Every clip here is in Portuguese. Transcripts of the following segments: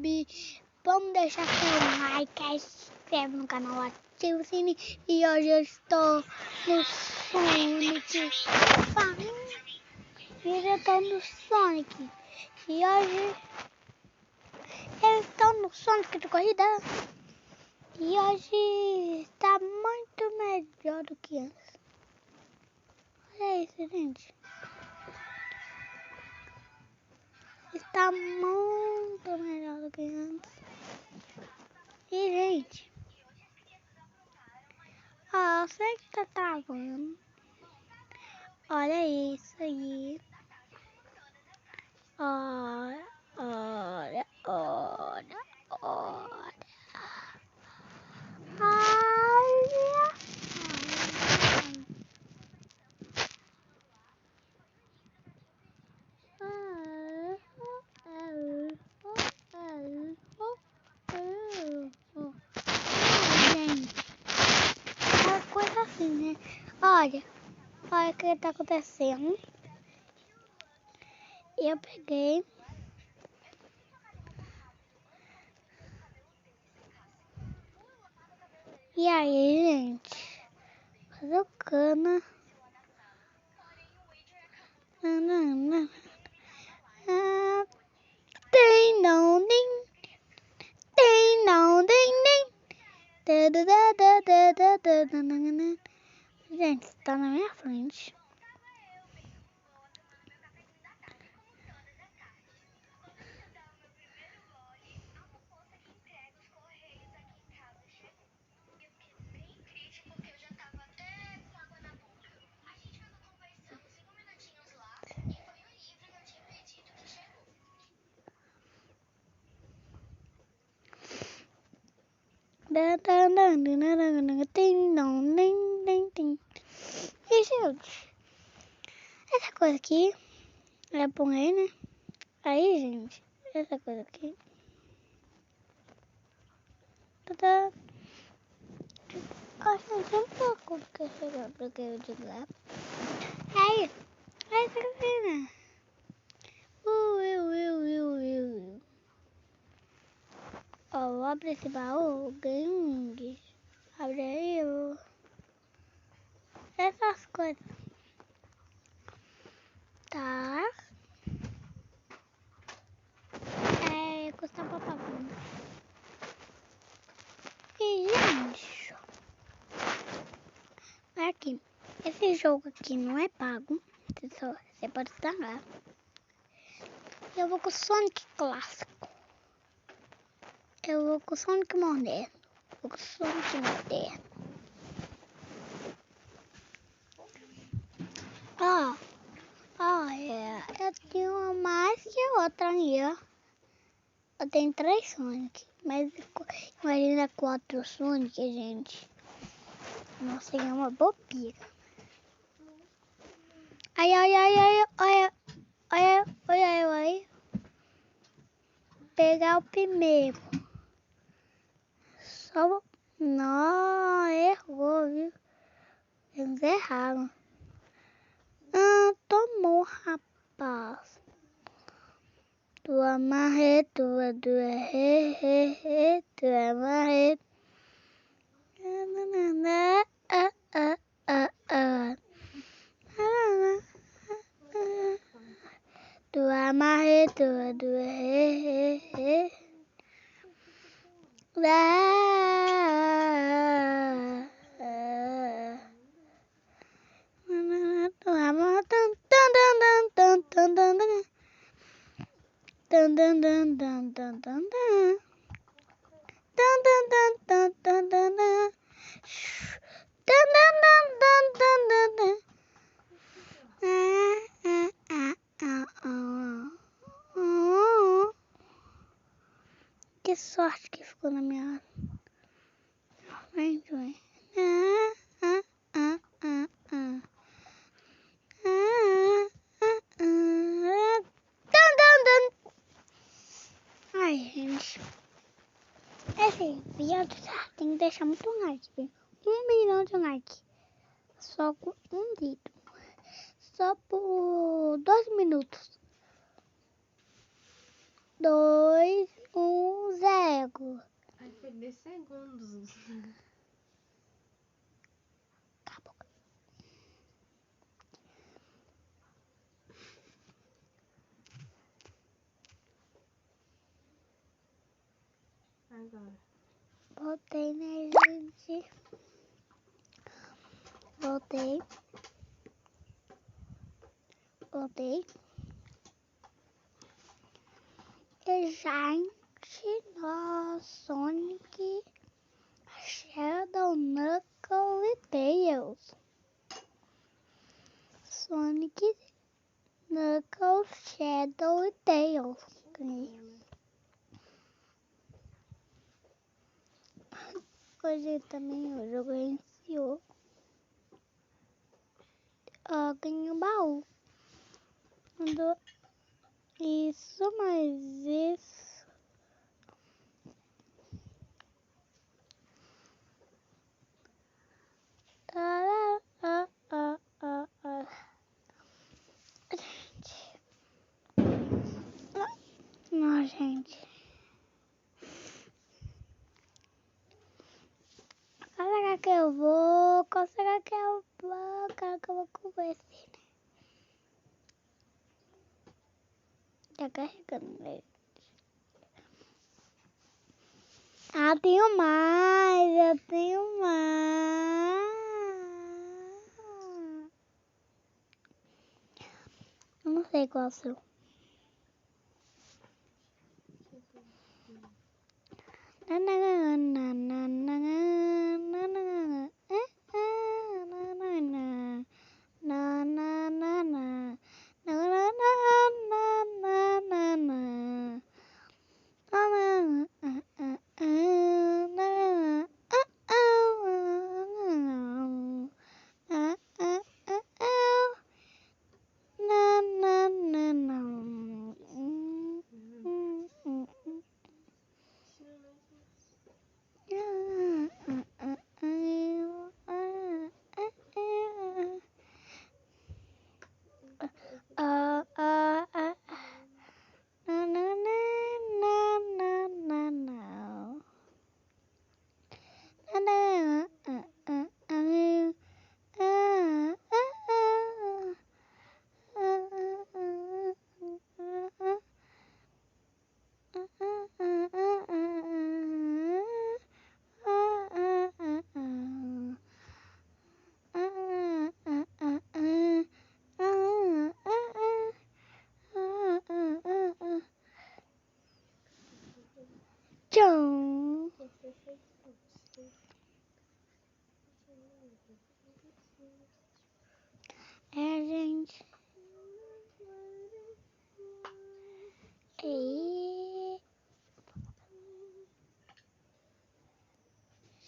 YouTube. Vamos deixar seu like, se inscreve no canal, ativa o sininho. E hoje eu estou no Sonic. Eu estou no Sonic. E hoje eu estou no Sonic de corrida. E hoje está muito melhor do que antes. Olha isso, gente. Está muito melhor do que antes. E, gente, ó, eu sei que tá travando. Olha isso aí. Olha, olha, olha, olha. Olha. Gente, é uma coisa assim, né? Olha o que tá acontecendo. Eu peguei. E aí, gente? Fazer o cana. Tem não, nem. Tem não, nem, nem. Gente, tá na minha frente. Tem não, nem, nem, tem. E, gente, essa coisa aqui é bom aí, né? Aí, gente, essa coisa aqui. Gente, um pouco porque chegou porque eu digo lá. Aí, isso aqui, né? Ó, abre esse baú, gangue. Abre aí, essas coisas. Tá. Custa pra pagando. E, gente, aqui, esse jogo aqui não é pago. Você pode instalar. Eu vou com o Sonic clássico. Eu vou com o Sonic moderno. Vou com o Sonic moderno. Eu tenho uma mais que outra aí, ó. Eu tenho 3 Sonic, mas imagina 4 Sonic, gente. Nossa, é uma bobeira. Olha. Pegar o primeiro. Só... Não, errou, viu? Eles erraram. Tomou, rapaz. Tu amarrei, tu é tu amarrei. Tu amarrei, tu é Que sorte que ficou na minha frente, ué. Ai, gente. Esse vídeo tem que deixar muito like, viu? 1 milhão de like. Só com um vídeo. Só por 2 minutos. 2, 1. de segundos. Acabou. Agora. Voltei, né, gente? Voltei. E, gente, nós, Sonic, Shadow, Knuckles e Tails. Sonic, Knuckles, Shadow e Tails. Hoje também o jogo iniciou. Ganhei um baú. Isso, mas isso. Gente. Não, gente. Qual será que eu vou? Qual será que eu vou? Qual que eu vou conversar? Tá carregando ele. Ah, tenho mais. Eu tenho mais. Eu não sei qual é o seu. Tchau. Gente.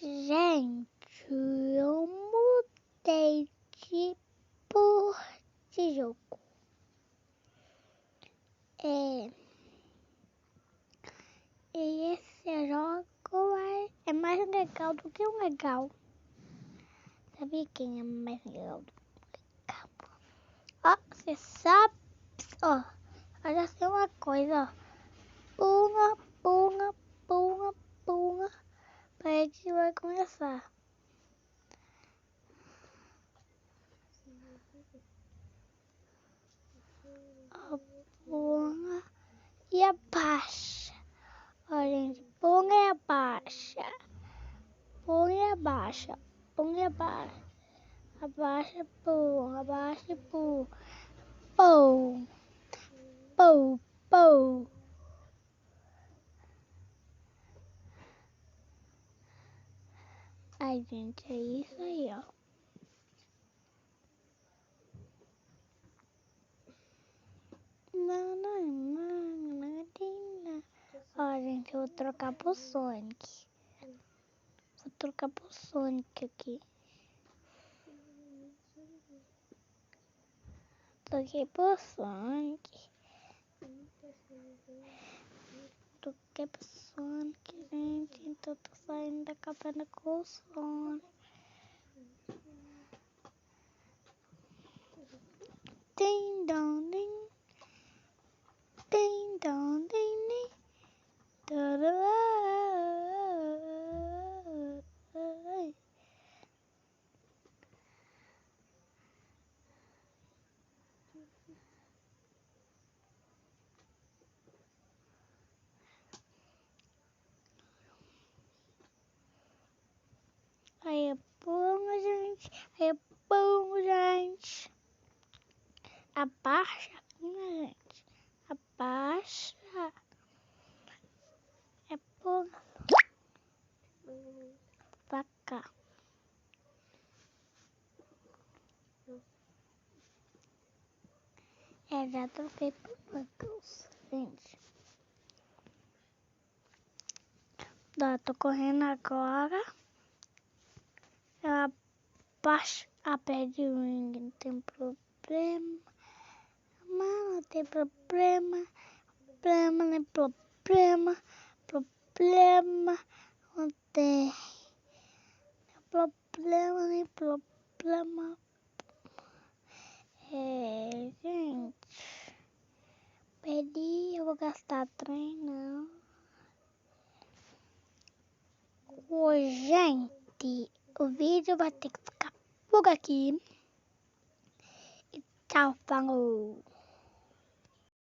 Gente, eu mudei de jogo. E esse jogo é mais legal do que o legal. Sabe quem é mais legal do que o legal? Ó, você sabe? Ó, eu já sei uma coisa, ó. Pula, pula, pula, pula. A gente vai começar. Ó, pula e abaixa. Ó, gente, pula e abaixa. Pula e abaixa. Pula e abaixa. Abaixa, pula, abaixa e pula. Pou, pou, pou. Ai, gente, é isso aí, ó. Ó, gente, eu vou trocar pro Sonic. Vou trocar pro Sonic aqui. Troquei pro Sonic. Troquei pro Sonic, gente. Então tô saindo da cabana com o Sonic. Ding dong ding. Ding dong ding ding. abaixa aqui, né, gente? Abaixa. É por pra cá. Já troquei por Lucas, gente. Tô correndo agora. Eu abaixo a pé de ring, não tem problema. Mas não tem problema. Problema, nem problema. Problema, não tem. Problema, nem problema. Gente. Perdi, eu vou gastar trem, não. Gente, o vídeo vai ter que ficar por aqui. E tchau, falou.